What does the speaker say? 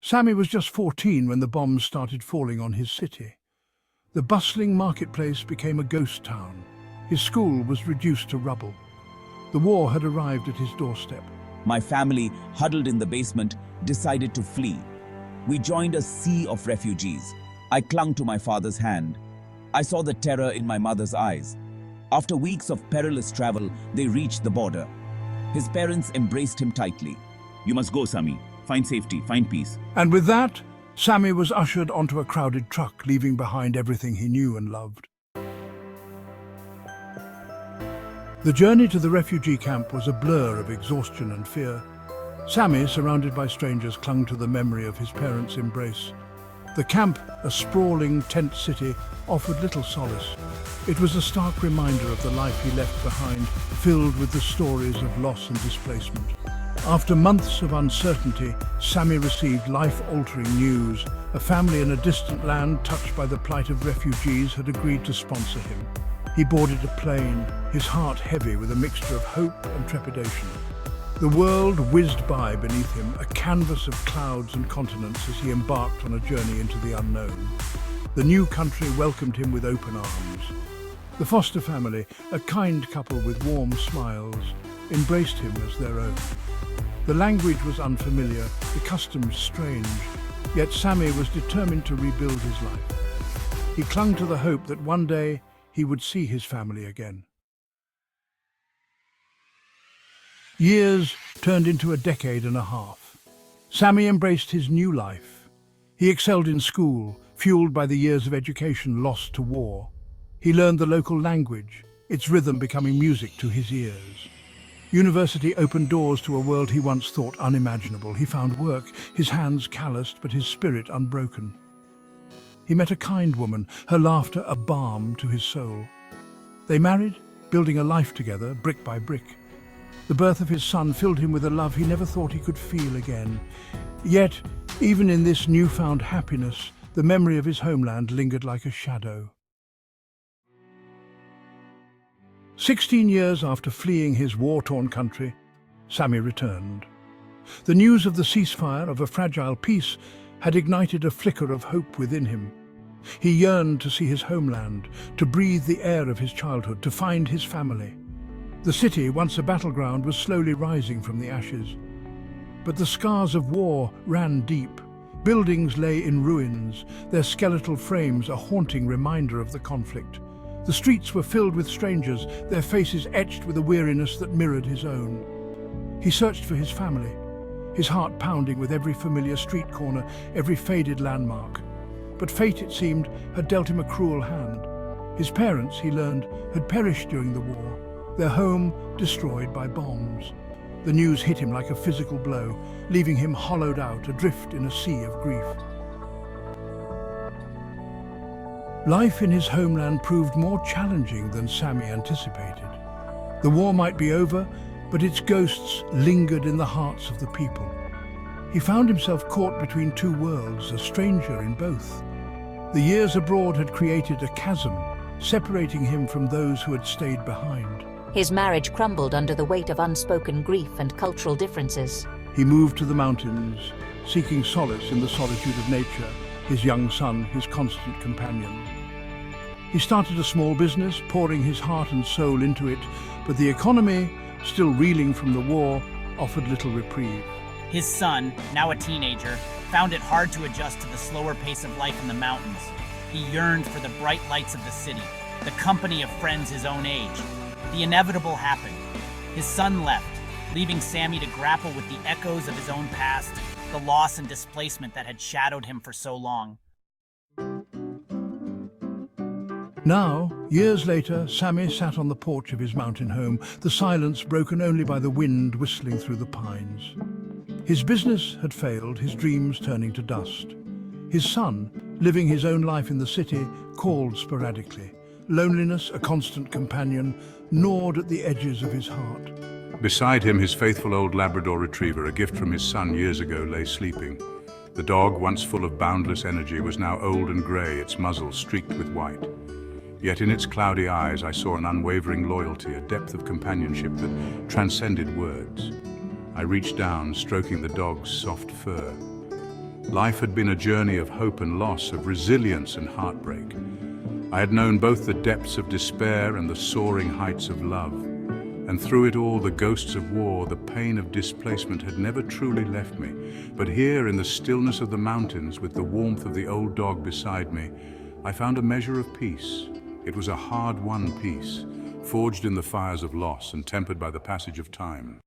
Sammy was just 14 when the bombs started falling on his city. The bustling marketplace became a ghost town. His school was reduced to rubble. The war had arrived at his doorstep. My family, huddled in the basement, decided to flee. We joined a sea of refugees. I clung to my father's hand. I saw the terror in my mother's eyes. After weeks of perilous travel, they reached the border. His parents embraced him tightly. "You must go, Sammy. Find safety, find peace." And with that, Sammy was ushered onto a crowded truck, leaving behind everything he knew and loved. The journey to the refugee camp was a blur of exhaustion and fear. Sammy, surrounded by strangers, clung to the memory of his parents' embrace. The camp, a sprawling tent city, offered little solace. It was a stark reminder of the life he left behind, filled with the stories of loss and displacement. After months of uncertainty, Sammy received life-altering news. A family in a distant land touched by the plight of refugees had agreed to sponsor him. He boarded a plane, his heart heavy with a mixture of hope and trepidation. The world whizzed by beneath him, a canvas of clouds and continents as he embarked on a journey into the unknown. The new country welcomed him with open arms. The foster family, a kind couple with warm smiles, embraced him as their own. The language was unfamiliar, the customs strange, yet Sammy was determined to rebuild his life. He clung to the hope that one day he would see his family again. Years turned into a decade and a half. Sammy embraced his new life. He excelled in school, fueled by the years of education lost to war. He learned the local language, its rhythm becoming music to his ears. University opened doors to a world he once thought unimaginable. He found work, his hands calloused but his spirit unbroken. He met a kind woman, her laughter a balm to his soul. They married, building a life together, brick by brick. The birth of his son filled him with a love he never thought he could feel again. Yet, even in this newfound happiness, the memory of his homeland lingered like a shadow. 16 years after fleeing his war-torn country, Sammy returned. The news of the ceasefire, of a fragile peace, had ignited a flicker of hope within him. He yearned to see his homeland, to breathe the air of his childhood, to find his family. The city, once a battleground, was slowly rising from the ashes. But the scars of war ran deep. Buildings lay in ruins, their skeletal frames a haunting reminder of the conflict. The streets were filled with strangers, their faces etched with a weariness that mirrored his own. He searched for his family, his heart pounding with every familiar street corner, every faded landmark. But fate, it seemed, had dealt him a cruel hand. His parents, he learned, had perished during the war, their home destroyed by bombs. The news hit him like a physical blow, leaving him hollowed out, adrift in a sea of grief. Life in his homeland proved more challenging than Sammy anticipated. The war might be over, but its ghosts lingered in the hearts of the people. He found himself caught between two worlds, a stranger in both. The years abroad had created a chasm, separating him from those who had stayed behind. His marriage crumbled under the weight of unspoken grief and cultural differences. He moved to the mountains, seeking solace in the solitude of nature, his young son, his constant companion. He started a small business, pouring his heart and soul into it, but the economy, still reeling from the war, offered little reprieve. His son, now a teenager, found it hard to adjust to the slower pace of life in the mountains. He yearned for the bright lights of the city, the company of friends his own age. The inevitable happened. His son left, leaving Sammy to grapple with the echoes of his own past, the loss and displacement that had shadowed him for so long. Now, years later, Sammy sat on the porch of his mountain home, the silence broken only by the wind whistling through the pines. His business had failed, his dreams turning to dust. His son, living his own life in the city, called sporadically. Loneliness, a constant companion, gnawed at the edges of his heart. Beside him, his faithful old Labrador retriever, a gift from his son years ago, lay sleeping. The dog, once full of boundless energy, was now old and grey, its muzzle streaked with white. Yet in its cloudy eyes I saw an unwavering loyalty, a depth of companionship that transcended words. I reached down, stroking the dog's soft fur. Life had been a journey of hope and loss, of resilience and heartbreak. I had known both the depths of despair and the soaring heights of love. And through it all, the ghosts of war, the pain of displacement had never truly left me. But here, in the stillness of the mountains, with the warmth of the old dog beside me, I found a measure of peace. It was a hard-won peace, forged in the fires of loss and tempered by the passage of time.